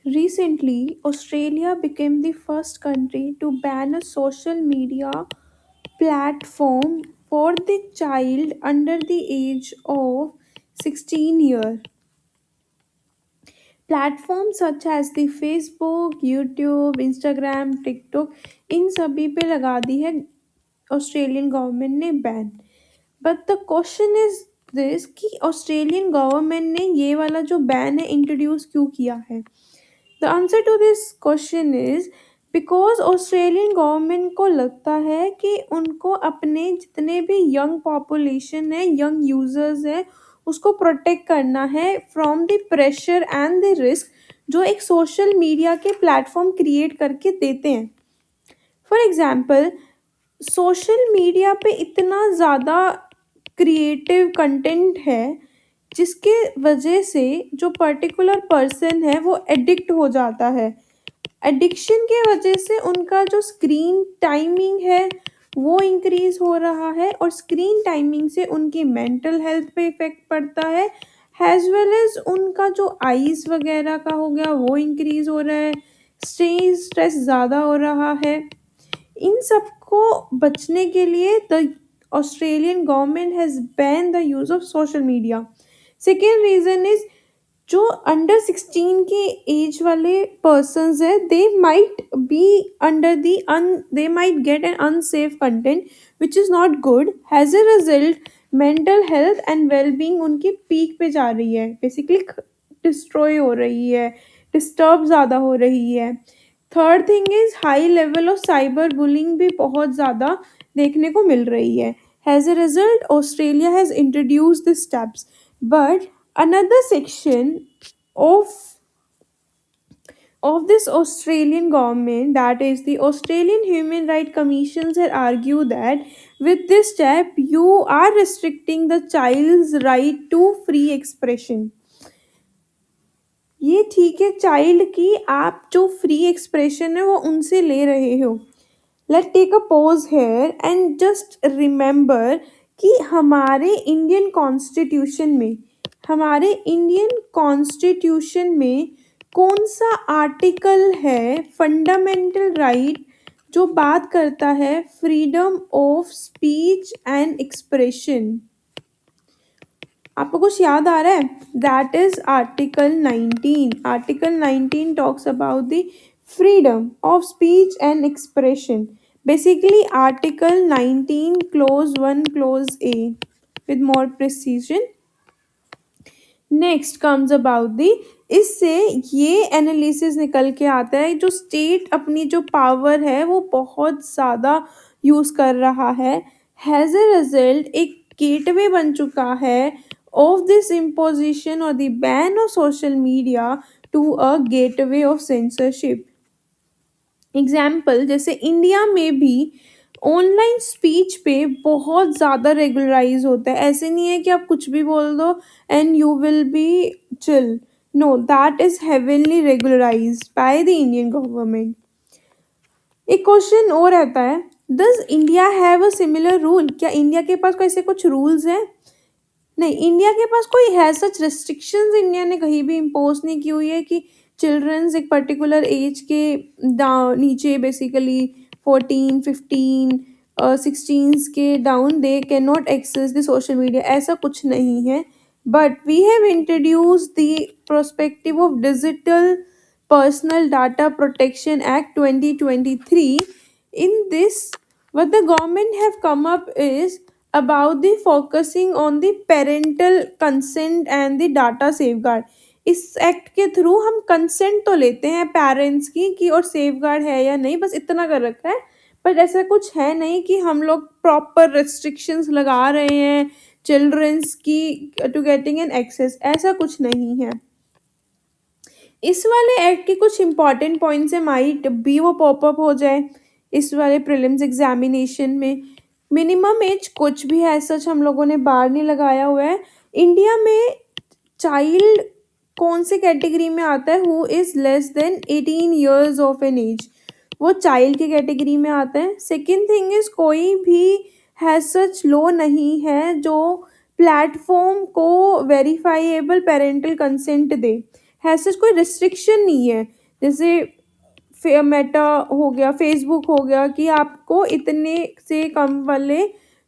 Recently, Australia became the first country to ban a social media platform for the child under the age of 16 years. Platforms such as the Facebook, YouTube, Instagram, TikTok इन सभी पे लगा दी है Australian government ने ban. But the question is this कि Australian government ने ये वाला जो बैन है इंट्रोड्यूस क्यों किया है। The answer to this question is because Australian government को लगता है कि उनको अपने जितने भी यंग पॉपुलेशन है, यंग यूजर्स है, उसको प्रोटेक्ट करना है from the pressure and the risk जो एक सोशल मीडिया के प्लेटफॉर्म क्रिएट करके देते हैं। फॉर एग्जाम्पल, सोशल मीडिया पे इतना ज़्यादा क्रिएटिव कंटेंट है जिसके वजह से जो पर्टिकुलर पर्सन है वो एडिक्ट हो जाता है। एडिक्शन के वजह से उनका जो स्क्रीन टाइमिंग है वो इंक्रीज हो रहा है और स्क्रीन टाइमिंग से उनकी मेंटल हेल्थ पे इफेक्ट पड़ता है, एज वेल एज उनका जो आईज वगैरह का हो गया वो इंक्रीज हो रहा है, स्ट्रेस ज़्यादा हो रहा है। इन सबको बचने के लिए the Australian government has ban the use of social media. Second reason is जो अंडर 16 के एज वाले पर्सन्स है they might be under the they might get an unsafe content which is not good. Has a result mental health and wellbeing उनकी peak पे जा रही है, basically destroy हो रही है, डिस्टर्ब ज़्यादा हो रही है। Third thing is high level of cyber bullying भी बहुत ज़्यादा देखने को मिल रही है। Has a result Australia has introduce the steps, but another section of this Australian government, that is the Australian Human Rights Commission, had argued that with this step you are restricting the child's right to free expression। ये ठीक है, child की आप जो free expression है वो उनसे ले रहे हो। Let take a pause here and just remember कि हमारे इंडियन कॉन्स्टिट्यूशन में कौन सा आर्टिकल है फंडामेंटल राइट जो बात करता है freedom of speech and expression. आपको कुछ याद आ रहा है? That is article 19। Article 19 talks about the freedom of speech and expression. Basically article 19 close 1 close A with more precision. Next comes about the, इससे ये एनालिसिस निकल के आता है जो स्टेट अपनी जो पावर है वो बहुत ज़्यादा यूज़ कर रहा है। हैज़ अ रिजल्ट एक गेटवे बन चुका है ऑफ दिस इम्पोजिशन और the ban of social media to a gateway of censorship. Example, जैसे इंडिया में भी ऑनलाइन स्पीच पे बहुत ज़्यादा रेगुलराइज होता है। ऐसे नहीं है कि आप कुछ भी बोल दो and you will be chill. No, that is heavily regularise by the Indian government. एक क्वेश्चन और रहता है, does India have a similar rule? क्या इंडिया के पास कोई ऐसे कुछ रूल्स हैं? नहीं, इंडिया के पास कोई है सच रिस्ट्रिक्शंस इंडिया ने कहीं भी इम्पोज नहीं की हुई है कि चिल्ड्रंस एक पर्टिकुलर एज के नीचे, बेसिकली 14, 15, 16 के down they can not access the social media, ऐसा कुछ नहीं है। But we have introduce the prospective of digital personal data protection act 2023। in this, what the government have come up is about the focusing on the parental consent and the data safeguard। इस act के through हम consent तो लेते हैं parents की कि और safeguard है या नहीं, बस इतना कर रखा है। बट ऐसा कुछ है नहीं कि हम लोग प्रॉपर रिस्ट्रिक्शंस लगा रहे हैं चिल्ड्रंस की टू गेटिंग एन एक्सेस, ऐसा कुछ नहीं है। इस वाले एक्ट के कुछ इंपॉर्टेंट पॉइंट्स है, माइट भी वो पॉपअप हो जाए इस वाले प्रीलिम्स एग्जामिनेशन में। मिनिमम एज कुछ भी है सच हम लोगों ने बाहर नहीं लगाया हुआ है। इंडिया में चाइल्ड कौन से कैटेगरी में आता है? Who is less than 18 years of an age, वो चाइल्ड की कैटेगरी में आता है। सेकेंड थिंग इज़ कोई भी है सच लो नहीं है जो प्लेटफॉर्म को वेरीफाइएबल पेरेंटल कंसेंट दे, है सच कोई रिस्ट्रिक्शन नहीं है। जैसे मेटा हो गया, फेसबुक हो गया कि आपको इतने से कम वाले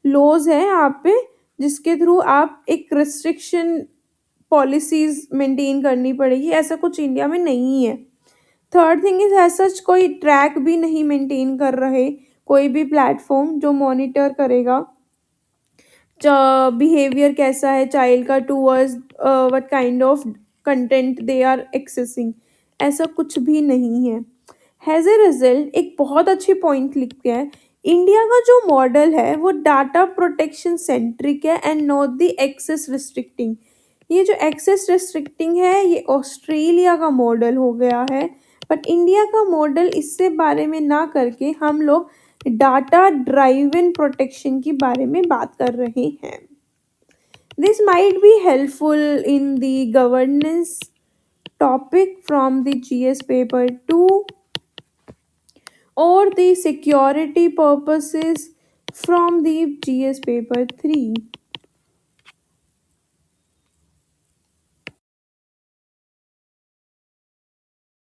लॉज़ हैं आप पे, जिसके थ्रू आप एक रिस्ट्रिक्शन पॉलिसीज़ मेंटेन करनी पड़ेगी, ऐसा कुछ इंडिया में नहीं है। Third thing is as such कोई ट्रैक भी नहीं मेंटेन कर रहे, कोई भी प्लेटफ़ॉर्म जो मॉनिटर करेगा बिहेवियर कैसा है चाइल्ड का towards what kind of content they are accessing, ऐसा कुछ भी नहीं है। हैज़ अ रिजल्ट एक बहुत अच्छी पॉइंट लिखते हैं, इंडिया का जो मॉडल है वो डाटा प्रोटेक्शन सेंट्रिक है and not the access restricting. ये जो एक्सेस रिस्ट्रिक्टिंग है ये ऑस्ट्रेलिया का मॉडल हो गया है, बट इंडिया का मॉडल इससे बारे में ना करके हम लोग डाटा ड्राइवन प्रोटेक्शन के बारे में बात कर रहे हैं। This might be helpful in the governance topic from the GS paper 2 or the security purposes from the GS paper 3.